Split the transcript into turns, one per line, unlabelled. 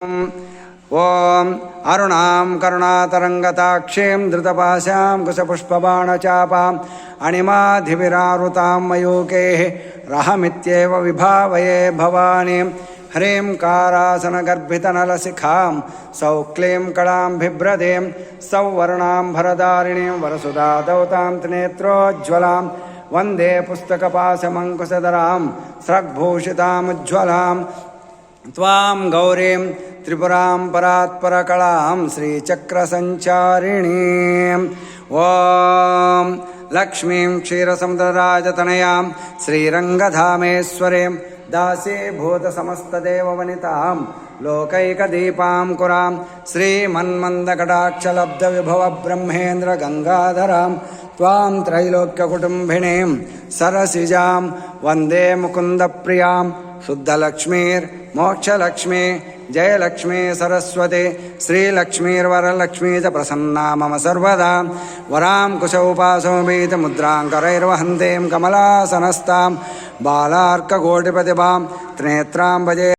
ओम अरुणां करुणातरङ्गताक्षीं धृतपाशां कुशपुष्पबाणचापाम् अणिमाधिविरावृतां मयूकैः रहमित्येव विभावये भवानीं ह्रीं कारासनगर्भितनलशिखां सौक्लीं कलां बिभ्रतीं सौवर्णां भरदारिणीं वरसुधादौतां त्रिनेत्रोज्ज्वलां वन्दे पुस्तकपाशमङ्कुशधरां स्रग्भूषितामुज्ज्वलां त्वां गौरीं त्रिपुरां परात्परकलां श्रीचक्रसञ्चारिणीं ॐ लक्ष्मीं क्षीरसमुद्रराजतनयां श्रीरङ्गधामेश्वरीं दासीभूतसमस्तदेववनितां लोकैकदीपां कुरां श्रीमन्मन्दकटाक्षलब्धविभवब्रह्मेन्द्रगङ्गाधरां त्वां त्रैलोक्यकुटुम्बिनीं सरसिजां वन्दे मुकुन्दप्रियां शुद्धलक्ष्मीर्मोक्षलक्ष्मी जयलक्ष्मी सरस्वती श्रीलक्ष्मीर्वरलक्ष्मी च प्रसन्ना मम सर्वदा वरां कुशौपासोपीतमुद्रां करैर्वहन्तीं कमलासनस्तां बालार्ककोटिप्रतिभां त्रिनेत्रां भजे।